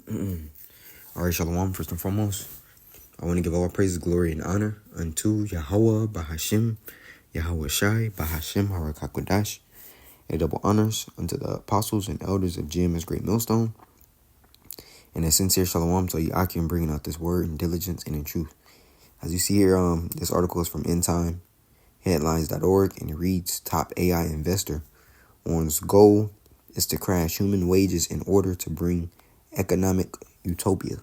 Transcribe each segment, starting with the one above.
All right, Shalom. First and foremost, I want to give all praises, glory, and honor unto Yahweh Bahashim, Yahweh Shai, Bahashim Harakakodash, and double honors unto the apostles and elders of GMS Great Millstone, and a sincere Shalom to Yakim bringing out this word in diligence and in truth. As you see here, this article is from endtimeheadlines.org, and it reads, Top AI Investor warns goal is to crash human wages in order to bring economic utopia.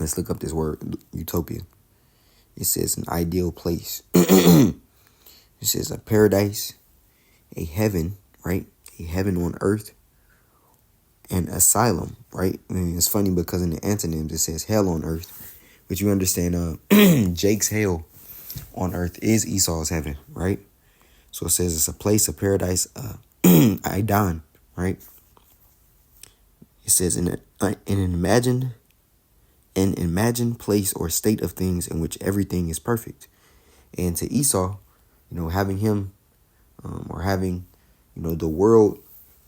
Let's look up this word, utopia. It says an ideal place. It says a paradise, a heaven, right? A heaven on earth, and asylum, right? And it's funny because in the antonyms it says hell on earth, which you understand Jake's hell on earth is Esau's heaven, right? So it says it's a place, a paradise, Idan, right? It says an imagined place or state of things in which everything is perfect. And to Esau, having him or having, the world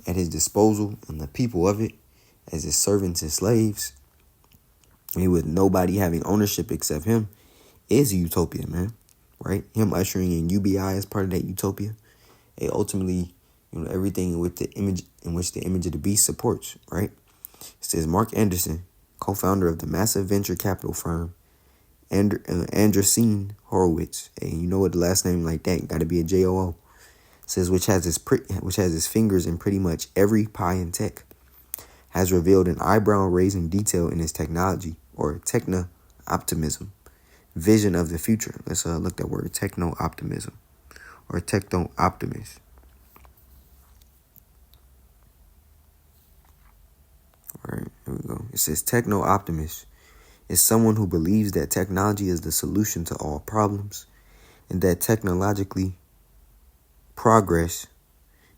at his disposal and the people of it as his servants and slaves, and with nobody having ownership except him, is a utopia, man. Right? Him ushering in UBI as part of that utopia. And ultimately, everything with the image in which the image of the beast supports, right? It says Mark Anderson, co-founder of the massive venture capital firm Andreessen Horowitz, and you know what, the last name like that got to be a JOO. Says which has his fingers in pretty much every pie in tech, has revealed an eyebrow-raising detail in his technology or techno-optimism vision of the future. Let's look that word, techno-optimism or techno-optimist. All right, here we go. It says techno-optimist is someone who believes that technology is the solution to all problems and that technologically progress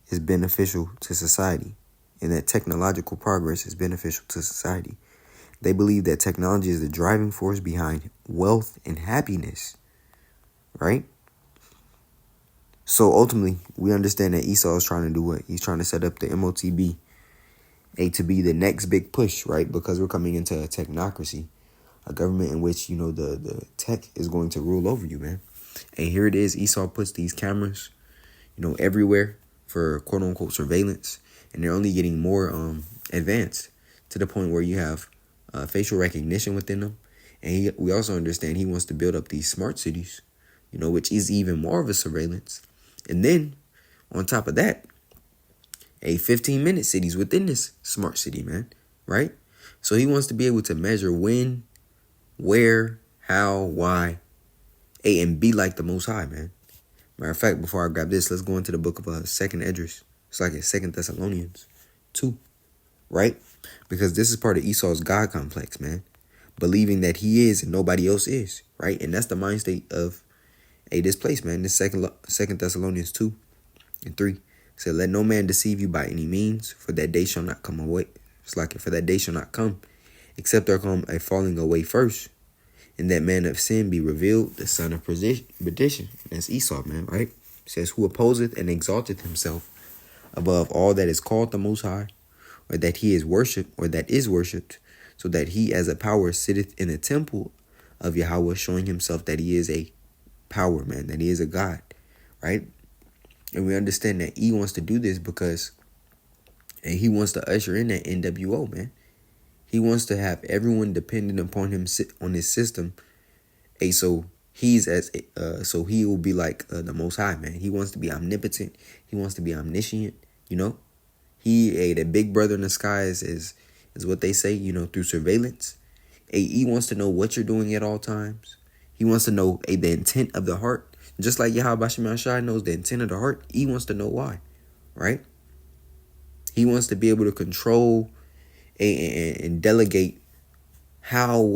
is beneficial to society. They believe that technology is the driving force behind wealth and happiness, right? So ultimately, we understand that Esau is trying to do what? He's trying to set up the MOTB to be the next big push, right? Because we're coming into a technocracy, a government in which, the tech is going to rule over you, man. And here it is. Esau puts these cameras, everywhere for quote unquote surveillance. And they're only getting more advanced to the point where you have facial recognition within them. And we also understand he wants to build up these smart cities, which is even more of a surveillance. And then on top of that, a 15-minute cities within this smart city, man, right? So he wants to be able to measure when, where, how, why, and be like the Most High, man. Matter of fact, before I grab this, let's go into the book of Second Esdras. It's like a 2 Thessalonians 2, right? Because this is part of Esau's God complex, man. Believing that he is and nobody else is, right? And that's the mind state of this place, man. This Second Thessalonians 2 and 3 said, let no man deceive you by any means, for that day shall not come away. It's like, for that day shall not come, except there come a falling away first, and that man of sin be revealed, the son of perdition. That's Esau, man, right? It says, who opposeth and exalteth himself above all that is called the Most High, or that he is worshipped, or that is worshipped, so that he as a power sitteth in the temple of Yahweh, showing himself that he is a power, man, that he is a God, right? And we understand that he wants to do this because he wants to usher in that NWO, man. He wants to have everyone dependent upon him on his system. So so he will be like the Most High, man. He wants to be omnipotent. He wants to be omniscient, He, the big brother in the sky is what they say, through surveillance. He wants to know what you're doing at all times. He wants to know the intent of the heart. Just like Yahweh Shai knows the intent of the heart, he wants to know why, right? He wants to be able to control and delegate how and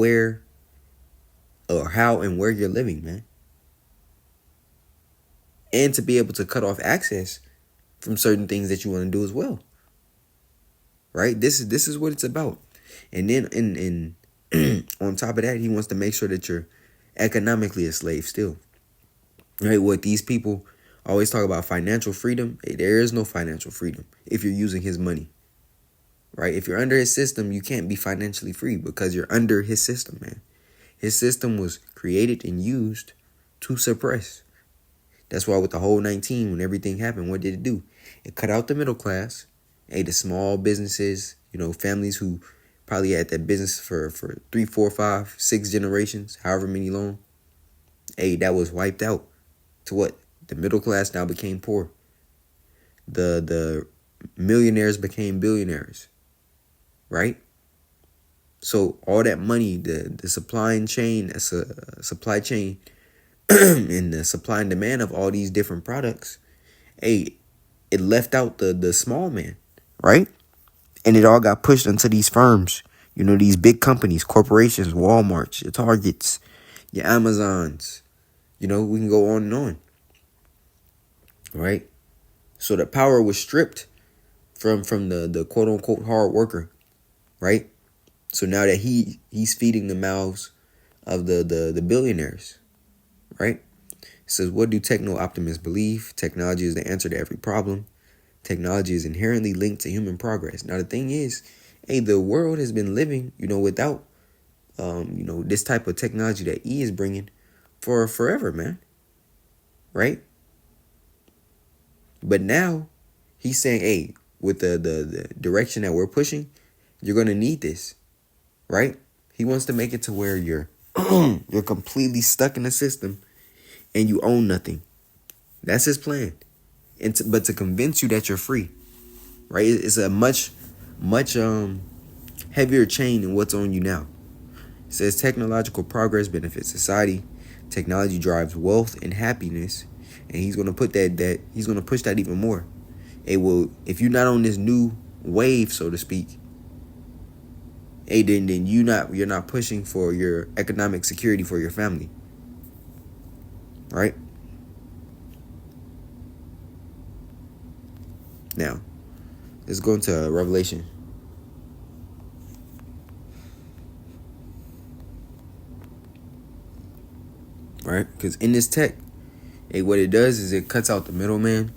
where you're living, man. And to be able to cut off access from certain things that you want to do as well. Right? This is what it's about. And then in on top of that, he wants to make sure that you're economically a slave still. Right? What these people always talk about financial freedom, there is no financial freedom if you're using his money. right? If you're under his system, you can't be financially free because you're under his system, man. His system was created and used to suppress. That's why with the whole 19, when everything happened, what did it do? It cut out the middle class, the small businesses, families who probably had that business for 3, 4, 5, 6 generations, however many long. That was wiped out. To what? The middle class now became poor. The millionaires became billionaires, right? So all that money, the supply chain, and the supply and demand of all these different products, it left out the small man, right? And it all got pushed into these firms, these big companies, corporations, Walmarts, your Targets, your Amazons, we can go on and on, right? So the power was stripped from the quote unquote hard worker, right? So now that he's feeding the mouths of the billionaires, right? It says, what do techno optimists believe? Technology is the answer to every problem. Technology is inherently linked to human progress. Now the thing is, the world has been living, without, this type of technology that E is bringing for forever, man, right? But now he's saying, with the direction that we're pushing, you're gonna need this, right? He wants to make it to where you're you're completely stuck in the system and you own nothing. That's his plan. But to convince you that you're free, right? It's a much heavier chain than what's on you now. It says technological progress benefits society. Technology drives wealth and happiness, and he's gonna put that he's gonna push that even more. If you're not on this new wave, so to speak, then you're not pushing for your economic security for your family, right? Now, let's go into Revelation. Right? Because in this tech, what it does is it cuts out the middleman.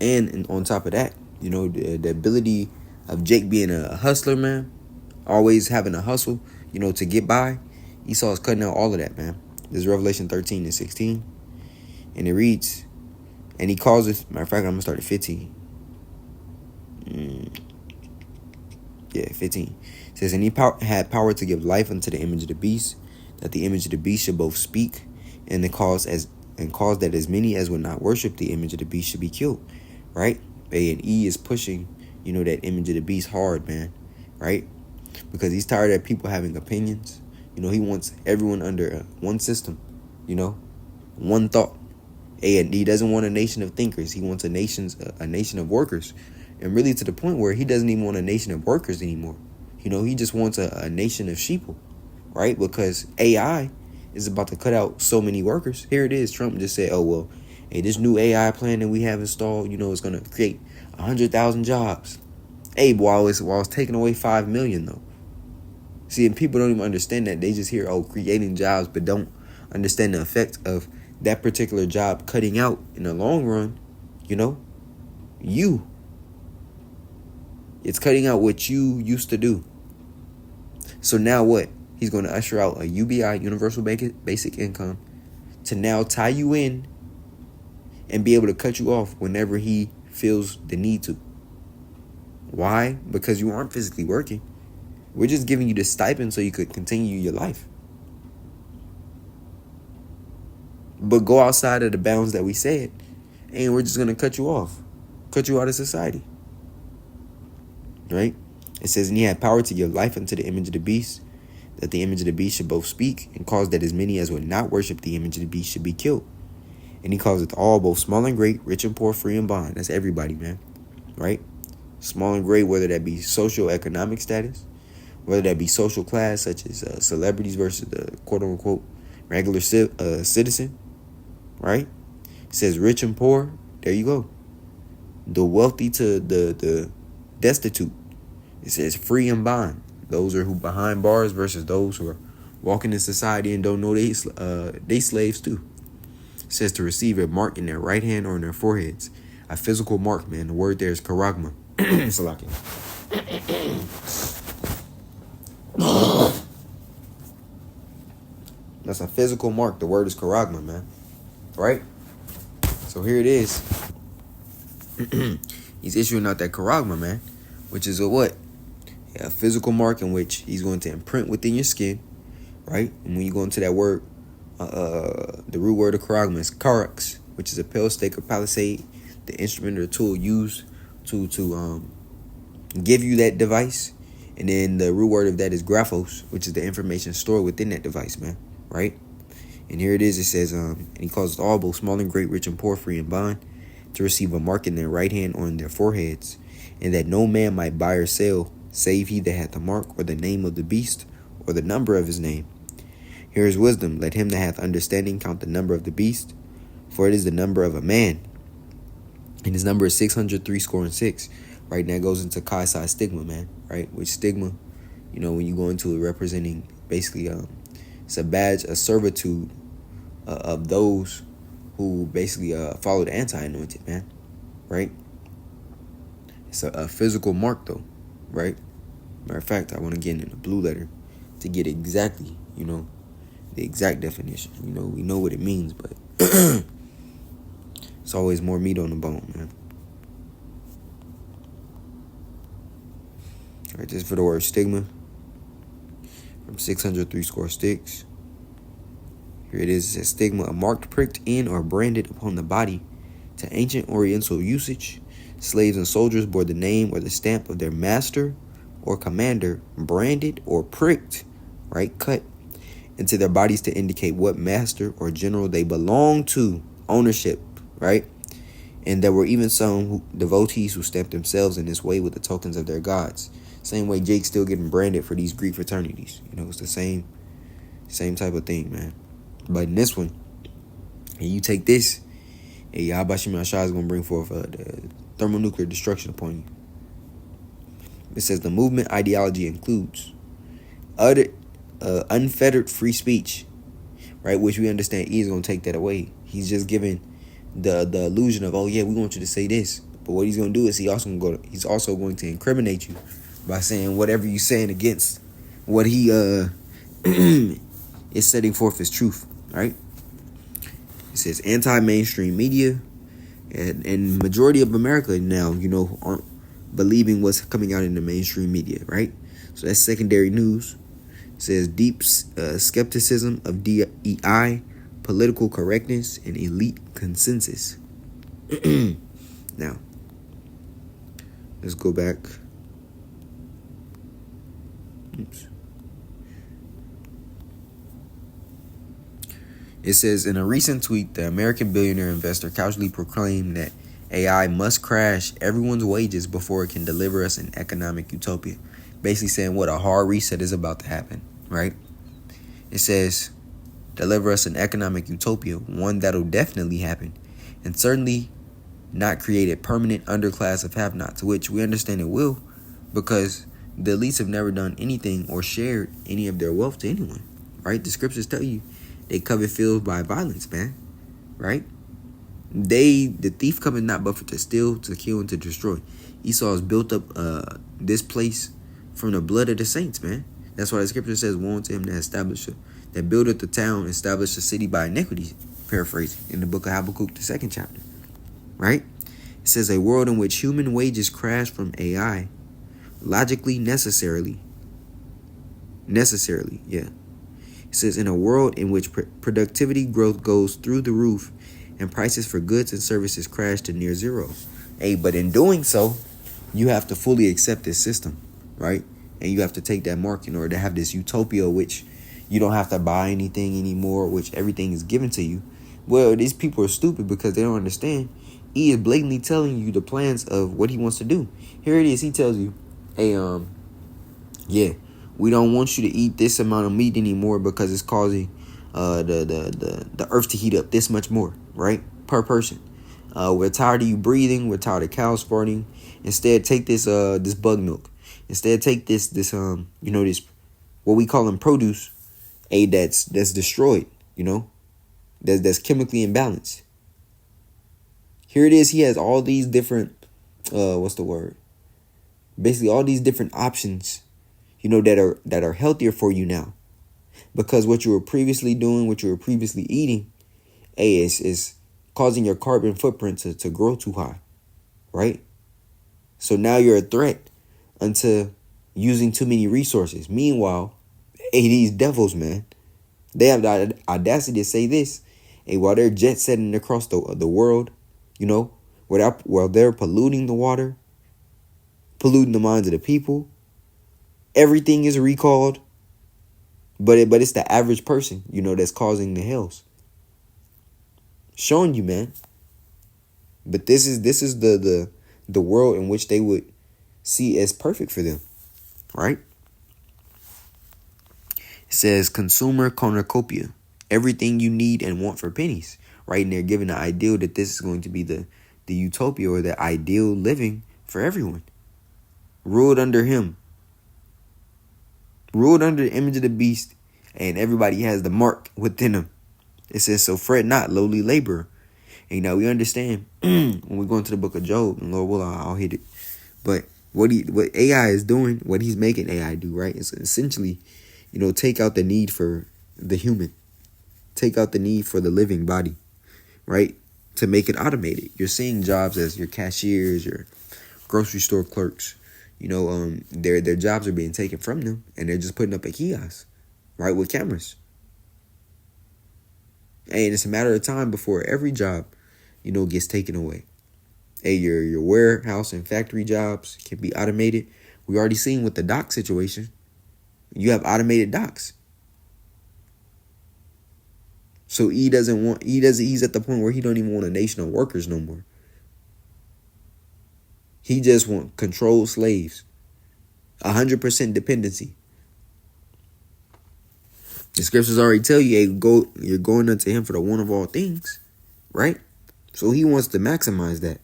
And on top of that, the ability of Jake being a hustler, man, always having a hustle, to get by. Esau is cutting out all of that, man. This is Revelation 13 and 16. And it reads, and he calls it, matter of fact, I'm going to start at 15. 15. It says, and he had power to give life unto the image of the beast, that the image of the beast should both speak, and cause that as many as would not worship the image of the beast should be killed, right? And E is pushing, that image of the beast hard, man, right? Because he's tired of people having opinions. He wants everyone under one system, one thought. And he doesn't want a nation of thinkers. He wants a nation of workers. And really to the point where he doesn't even want a nation of workers anymore. He just wants a nation of sheeple, right? Because AI is about to cut out so many workers. Here it is. Trump just said, this new AI plan that we have installed, is going to create 100,000 jobs. While it's taking away 5 million, though. See, and people don't even understand that. They just hear, creating jobs, but don't understand the effect of that particular job cutting out in the long run, you. It's cutting out what you used to do. So now what? He's going to usher out a UBI, Universal Basic Income, to now tie you in and be able to cut you off whenever he feels the need to. Why? Because you aren't physically working. We're just giving you the stipend so you could continue your life. But go outside of the bounds that we said, and we're just going to cut you off. Cut you out of society. Right? It says, and he had power to give life unto the image of the beast, that the image of the beast should both speak, and cause that as many as would not worship the image of the beast should be killed. And he calls it all, both small and great, rich and poor, free and bond. That's everybody, man. Right? Small and great, whether that be socio-economic status, whether that be social class, such as celebrities versus the quote-unquote regular citizen. Right? It says rich and poor. There you go. The wealthy to the destitute. It says free and bond. Those are who behind bars versus those who are walking in society and don't know they slaves too. It says to receive a mark in their right hand or in their foreheads. A physical mark, man. The word there is charagma. Salaki. That's a physical mark. The word is charagma, man. Right? So here it is. He's issuing out that charagma, man, which is a what? A physical mark in which he's going to imprint within your skin, right? And when you go into that word, the root word of charagma is charax, which is a pale stake or palisade, the instrument or tool used to give you that device. And then the root word of that is graphos, which is the information stored within that device, man, right? And here it is. It says, and he caused all, both small and great, rich and poor, free and bond, to receive a mark in their right hand or in their foreheads, and that no man might buy or sell, save he that hath the mark or the name of the beast or the number of his name. Here is wisdom. Let him that hath understanding count the number of the beast, for it is the number of a man, and his number is 603 Right now goes into Chi Psi stigma, man. Right, which stigma, when you go into it, representing basically, it's a badge of servitude of those who basically follow the anti-anointed, man. Right. It's a physical mark, though. Right. Matter of fact, I want to get in the blue letter to get exactly, the exact definition. We know what it means, but it's always more meat on the bone, man. All right, just for the word stigma, from 603 Here it is. It says stigma, a mark pricked in or branded upon the body. To ancient Oriental usage, slaves and soldiers bore the name or the stamp of their master or commander, branded or pricked, right, cut into their bodies to indicate what master or general they belong to, ownership, right? And there were even some devotees who stamped themselves in this way with the tokens of their gods. Same way Jake's still getting branded for these Greek fraternities. It's the same type of thing, man. But in this one, and you take this, and Yahweh Shema Shah is going to bring forth the thermonuclear destruction upon you. It says the movement ideology includes unfettered free speech, right? Which we understand he is going to take that away. He's just giving the illusion of, oh yeah, we want you to say this. But what he's going to do is he's also going to incriminate you by saying whatever you're saying against what he is setting forth as truth, right? It says anti-mainstream media, and majority of America now, aren't believing what's coming out in the mainstream media, right? So that's secondary news. It says deep skepticism of DEI, political correctness, and elite consensus. Now, let's go back. Oops. It says, in a recent tweet, the American billionaire investor casually proclaimed that AI must crash everyone's wages before it can deliver us an economic utopia. Basically saying what a hard reset is about to happen, right? It says, deliver us an economic utopia, one that'll definitely happen, and certainly not create a permanent underclass of have-nots, which we understand it will, because the elites have never done anything or shared any of their wealth to anyone, right? The scriptures tell you they covet fields by violence, man, right? The thief cometh not but for to steal, to kill, and to destroy. Esau has built up this place from the blood of the saints, man. That's why the scripture says, woe unto him that buildeth the town, established the city by iniquity, paraphrasing, in the book of Habakkuk, the 2nd chapter, right? It says a world in which human wages crash from AI, logically, necessarily, yeah. It says in a world in which productivity growth goes through the roof and prices for goods and services crash to near zero. Hey, but in doing so, you have to fully accept this system, right? And you have to take that mark in order to have this utopia, which you don't have to buy anything anymore, which everything is given to you. Well, these people are stupid because they don't understand. He is blatantly telling you the plans of what he wants to do. Here it is. He tells you, hey, yeah, we don't want you to eat this amount of meat anymore because it's causing the earth to heat up this much more, right? Per person. We're tired of you breathing. We're tired of cows farting. Instead, take this bug milk. Instead, take this this what we call in produce, that's destroyed, that's chemically imbalanced. Here it is. He has all these different, basically all these different options, that are healthier for you now. Because what you were previously doing, what you were previously eating, is causing your carbon footprint to grow too high, right? So now you're a threat unto using too many resources. Meanwhile, these devils, man, they have the audacity to say this. While they're jet setting across the world, while they're polluting the water, polluting the minds of the people, everything is recalled. But it's the average person, that's causing the hells. Showing you, man. But this is the world in which they would see as perfect for them, right? It says consumer cornucopia, everything you need and want for pennies, right? And they're given the ideal that this is going to be the utopia or the ideal living for everyone. Ruled under him. Ruled under the image of the beast, and everybody has the mark within them. It says, so fret not, lowly laborer. And now we understand when we go into the book of Job, and Lord will, I'll hit it. But what AI is doing, what he's making AI do, right, is essentially, take out the need for the human. Take out the need for the living body, right, to make it automated. You're seeing jobs as your cashiers, your grocery store clerks. Their jobs are being taken from them, and they're just putting up a kiosk, right, with cameras. And it's a matter of time before every job, gets taken away. Your warehouse and factory jobs can be automated. We already seen with the dock situation. You have automated docks. So he's at the point where he don't even want a nation of workers no more. He just wants controlled slaves. 100% dependency. The scriptures already tell you, you're going unto him for the one of all things, right? So he wants to maximize that.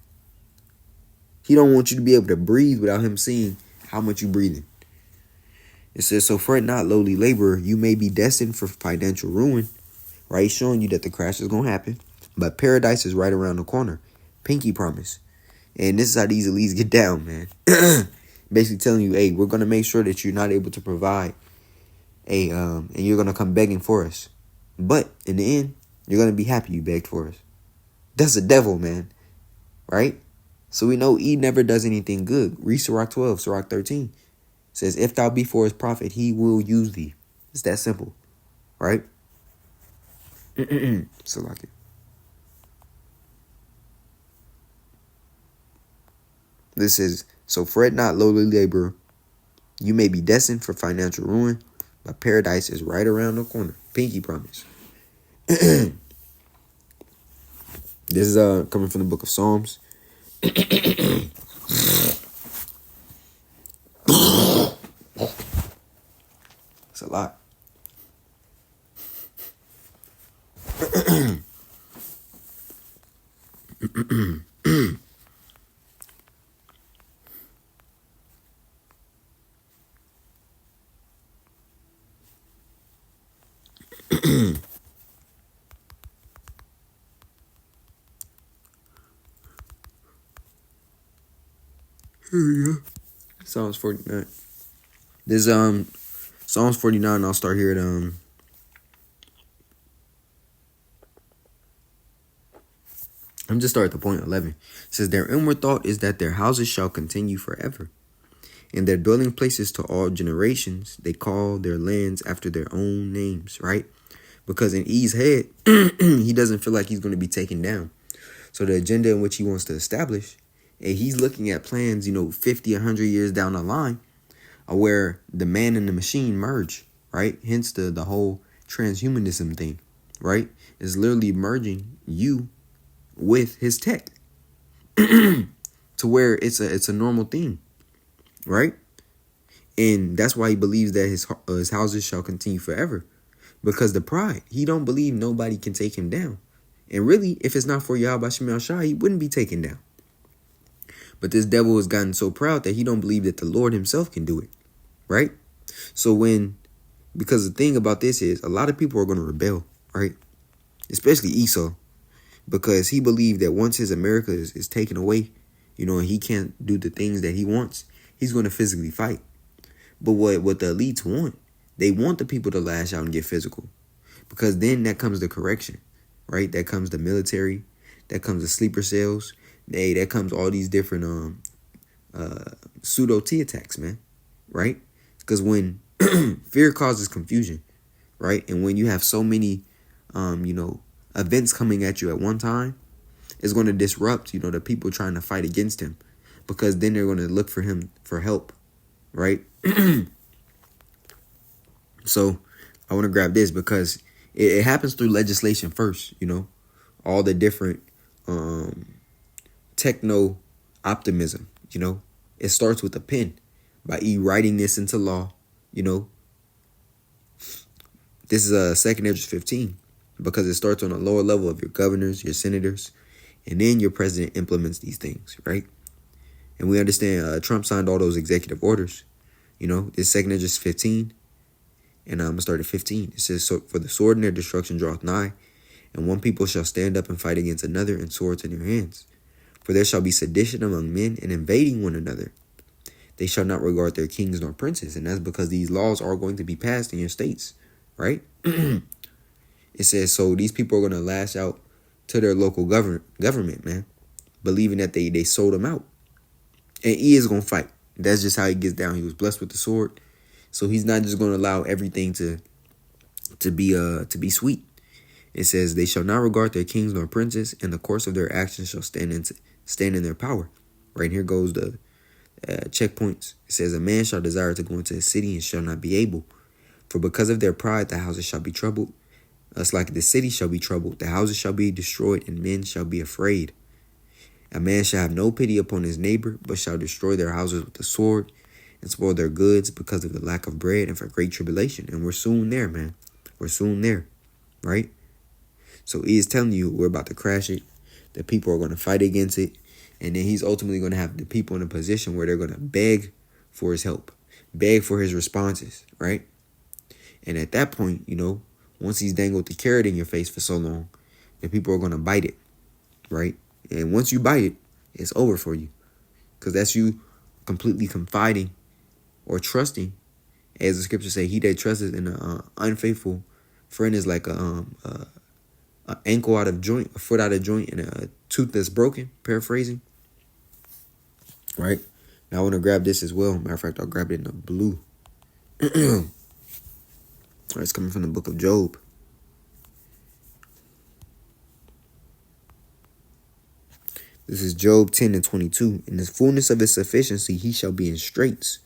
He don't want you to be able to breathe without him seeing how much you breathing. It says, so fret not, lowly laborer, you may be destined for financial ruin, right? Showing you that the crash is going to happen. But paradise is right around the corner. Pinky promise. And this is how these elites get down, man. Basically telling you, we're going to make sure that you're not able to provide. And you're going to come begging for us. But in the end, you're going to be happy you begged for us. That's the devil, man. Right? So we know he never does anything good. Read Sirach 12, Sirach 13. Says, if thou be for his prophet, he will use thee. It's that simple. Right? So like it. This is, so fret not, lowly laborer. You may be destined for financial ruin, but paradise is right around the corner. Pinky promise. This is coming from the book of Psalms. It's a lot. Here we go. Psalms 49. This Psalms 49. I'll start here at I'm just start at the point 11. It says, their inward thought is that their houses shall continue forever, and their dwelling places to all generations. They call their lands after their own names, right? Because in E's head, he doesn't feel like he's going to be taken down. So the agenda in which he wants to establish, and he's looking at plans, 50, 100 years down the line, where the man and the machine merge, right? Hence the whole transhumanism thing, right? Is literally merging you with his tech to where it's a normal thing, right? And that's why he believes that his houses shall continue forever, because the pride, he don't believe nobody can take him down. And really, if it's not for Yahweh Shem Shai, he wouldn't be taken down. But this devil has gotten so proud that he don't believe that the Lord himself can do it, right? So because the thing about this is, a lot of people are going to rebel, right? Especially Esau, because he believed that once his America is taken away, and he can't do the things that he wants, he's going to physically fight. But what the elites want, they want the people to lash out and get physical. Because then that comes the correction, right? That comes the military, that comes the sleeper cells, hey, that comes all these different pseudo T attacks, man, right? Because when fear causes confusion, right? And when you have so many, events coming at you at one time, it's going to disrupt, the people trying to fight against him, because then they're going to look for him for help, right? So I want to grab this because it happens through legislation first, all the different techno optimism, it starts with a pen by writing this into law, This is a second interest 15 because it starts on a lower level of your governors, your senators, and then your president implements these things, right? And we understand Trump signed all those executive orders. This second interest 15, and I'm going to start at 15. It says, so for the sword and their destruction draweth nigh, and one people shall stand up and fight against another, and swords in their hands. For there shall be sedition among men, and invading one another. They shall not regard their kings nor princes, and that's because these laws are going to be passed in your states, right? It says, so these people are going to lash out to their local government, man, believing that they sold him out. And he is going to fight. That's just how he gets down. He was blessed with the sword. So he's not just going to allow everything to be sweet. It says, they shall not regard their kings nor princes, and the course of their actions shall stand in their power. Right here goes the checkpoints. It says, a man shall desire to go into a city and shall not be able. For because of their pride, the houses shall be troubled. Thus like the city shall be troubled, the houses shall be destroyed, and men shall be afraid. A man shall have no pity upon his neighbor, but shall destroy their houses with the sword, and spoil their goods because of the lack of bread and for great tribulation. And we're soon there, man. We're soon there, right? So he is telling you we're about to crash it. The people are going to fight against it. And then he's ultimately going to have the people in a position where they're going to beg for his help, beg for his responses, right? And at that point, once he's dangled the carrot in your face for so long, the people are going to bite it, right? And once you bite it, it's over for you. Because that's you completely confiding or trusting. As the scriptures say, he that trusteth in an unfaithful friend is like a ankle out of joint, a foot out of joint, and a tooth that's broken, paraphrasing. Right? Now I want to grab this as well. Matter of fact, I'll grab it in the blue. It's coming from the book of Job. This is Job 10:22. In the fullness of his sufficiency, he shall be in straits.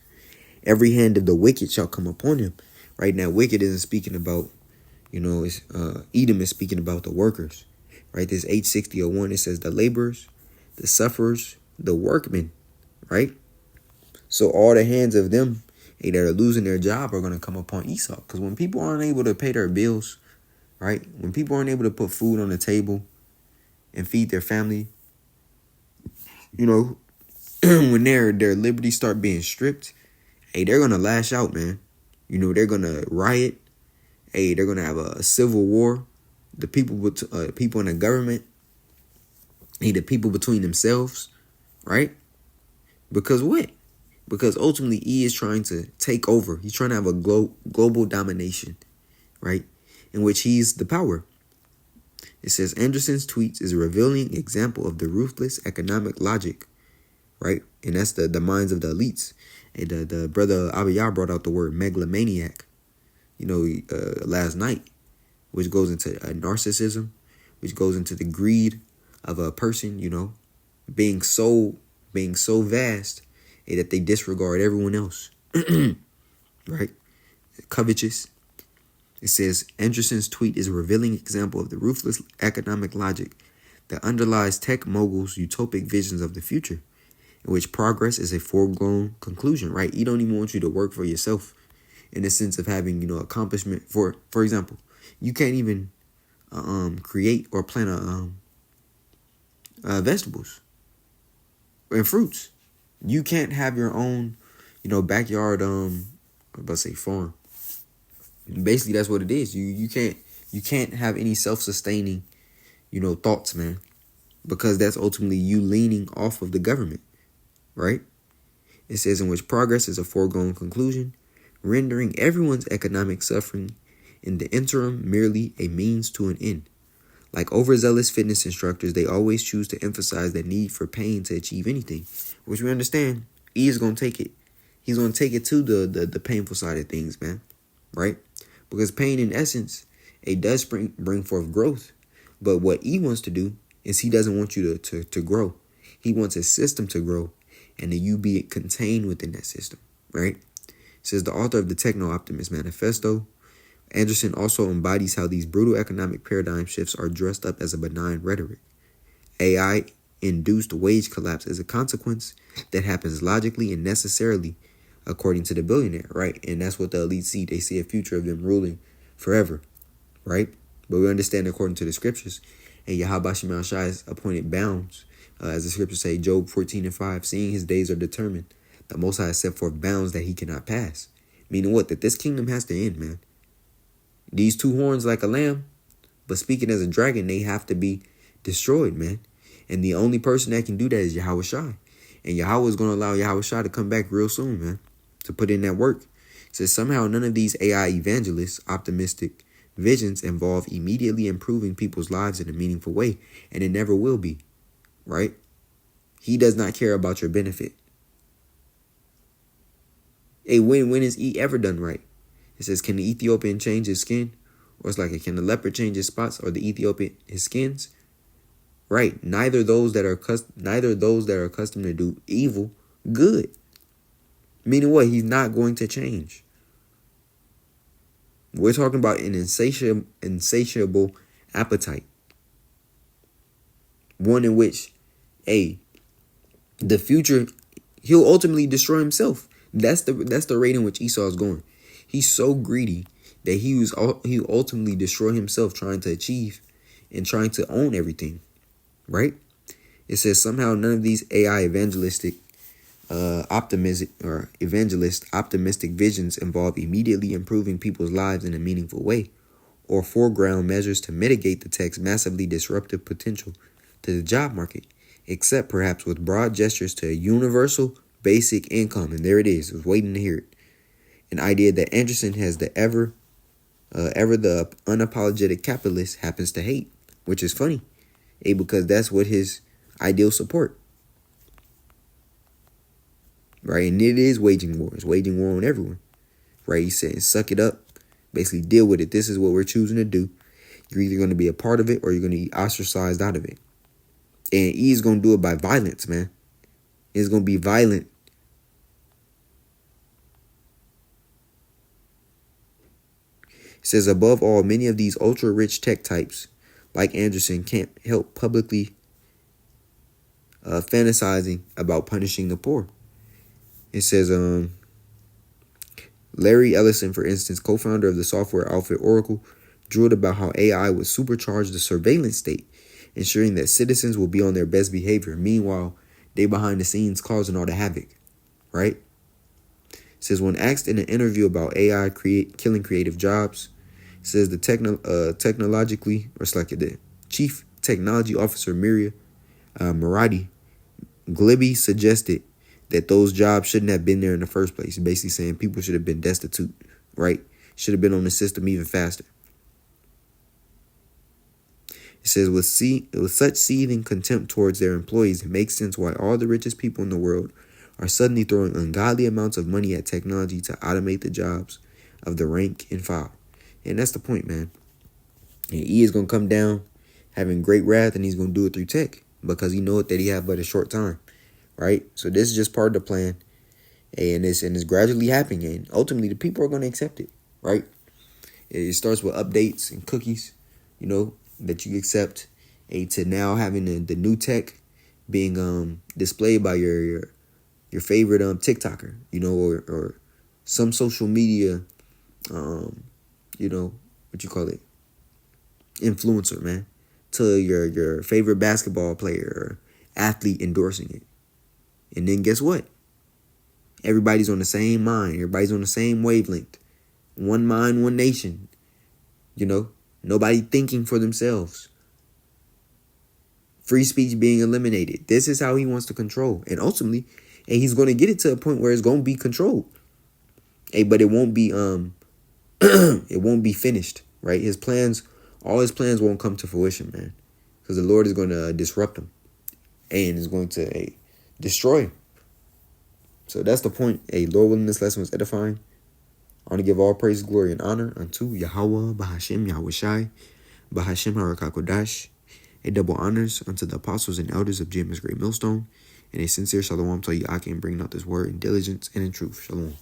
Every hand of the wicked shall come upon him. Right now, wicked isn't speaking about, it's Edom is speaking about the workers. Right? This H60:01, it says the laborers, the sufferers, the workmen. Right? So all the hands of them that are losing their job are going to come upon Esau. Because when people aren't able to pay their bills, right? When people aren't able to put food on the table and feed their family, when their liberties start being stripped, they're going to lash out, man. They're going to riot. They're going to have a civil war. The people in the government, the people between themselves, right? Because what? Because ultimately he is trying to take over. He's trying to have a global domination, right? In which he's the power. It says Anderson's tweets is a revealing example of the ruthless economic logic, right? And that's the minds of the elites. And the brother Abiyah brought out the word megalomaniac, last night, which goes into narcissism, which goes into the greed of a person, being so vast that they disregard everyone else, right? Covetous. It says, Anderson's tweet is a revealing example of the ruthless economic logic that underlies tech moguls' utopic visions of the future, in which progress is a foregone conclusion, right? He don't even want you to work for yourself in the sense of having, accomplishment. For example, you can't even create or plant vegetables and fruits. You can't have your own, backyard, farm. Basically, that's what it is. You can't have any self-sustaining, thoughts, man, because that's ultimately you leaning off of the government, right? It says in which progress is a foregone conclusion, rendering everyone's economic suffering in the interim merely a means to an end. Like overzealous fitness instructors, they always choose to emphasize the need for pain to achieve anything, which we understand. E is going to take it. He's going to take it to the painful side of things, man, right? Because pain, in essence, it does bring forth growth. But what E wants to do is he doesn't want you to grow. He wants a system to grow, and then you be contained within that system, right? Says the author of the Techno-Optimist Manifesto, Anderson also embodies how these brutal economic paradigm shifts are dressed up as a benign rhetoric. AI-induced wage collapse is a consequence that happens logically and necessarily according to the billionaire, right? And that's what the elite see. They see a future of them ruling forever, right? But we understand according to the scriptures, and Yahweh Shemel Shai's appointed bounds, as the scriptures say, Job 14:5, seeing his days are determined, the Most High has set forth bounds that he cannot pass. Meaning what? That this kingdom has to end, man. These two horns like a lamb, but speaking as a dragon, they have to be destroyed, man. And the only person that can do that is Yahweh Shai. And Yahweh is going to allow Yahweh Shai to come back real soon, man, to put in that work. It says somehow none of these AI evangelists' optimistic visions involve immediately improving people's lives in a meaningful way. And it never will be, right? He does not care about your benefit. Hey, when is E ever done right? It says, can the Ethiopian change his skin? Or it's like, can the leopard change his spots, or the Ethiopian his skins? Right. Neither those that are accustomed to do evil good. Meaning what? He's not going to change. We're talking about an insatiable appetite. One in which, the future, he'll ultimately destroy himself. That's the rate in which Esau is going. He's so greedy that he ultimately destroy himself trying to achieve and trying to own everything, right? It says somehow none of these AI optimistic visions involve immediately improving people's lives in a meaningful way, or foreground measures to mitigate the tech's massively disruptive potential to the job market, except perhaps with broad gestures to a universal basic income. And there it is. I was waiting to hear it. An idea that Anderson has the ever the unapologetic capitalist happens to hate, which is funny, because that's what his ideals support, right? And it is waging war. It's waging war on everyone, right? He's saying, suck it up, basically deal with it. This is what we're choosing to do. You're either going to be a part of it or you're going to be ostracized out of it. And he's going to do it by violence, man. It's going to be violent. It says, above all, many of these ultra-rich tech types, like Anderson, can't help publicly fantasizing about punishing the poor. It says, Larry Ellison, for instance, co-founder of the software outfit Oracle, drilled about how AI would supercharge the surveillance state, ensuring that citizens will be on their best behavior. Meanwhile, they behind the scenes causing all the havoc, right? It says, when asked in an interview about AI killing creative jobs, it says the chief technology officer Miria Maradi glibly suggested that those jobs shouldn't have been there in the first place. Basically saying people should have been destitute, right? Should have been on the system even faster. It says, with such seething contempt towards their employees, it makes sense why all the richest people in the world are suddenly throwing ungodly amounts of money at technology to automate the jobs of the rank and file. And that's the point, man. And E is going to come down having great wrath, and he's going to do it through tech because he knows that he have but a short time, right? So this is just part of the plan, and it's gradually happening, and ultimately the people are going to accept it, right? It starts with updates and cookies, that you accept, to now having the new tech being displayed by your favorite TikToker, or some social media, influencer, man, to your favorite basketball player or athlete endorsing it. And then guess what? Everybody's on the same mind. Everybody's on the same wavelength. One mind, one nation. Nobody thinking for themselves. Free speech being eliminated. This is how he wants to control. And ultimately, he's going to get it to a point where it's going to be controlled. Hey, but it won't be it won't be finished, right? All his plans won't come to fruition, man, because the Lord is going to disrupt them and is going to destroy. So that's the point. Lord willing, this lesson was edifying. I want to give all praise, glory, and honor unto Yahweh, Bahashim, Yahushai, Bahashim, Harakakodash. Double honors unto the apostles and elders of James Great Millstone, and a sincere shalom to you, I can bring out this word in diligence and in truth. Shalom.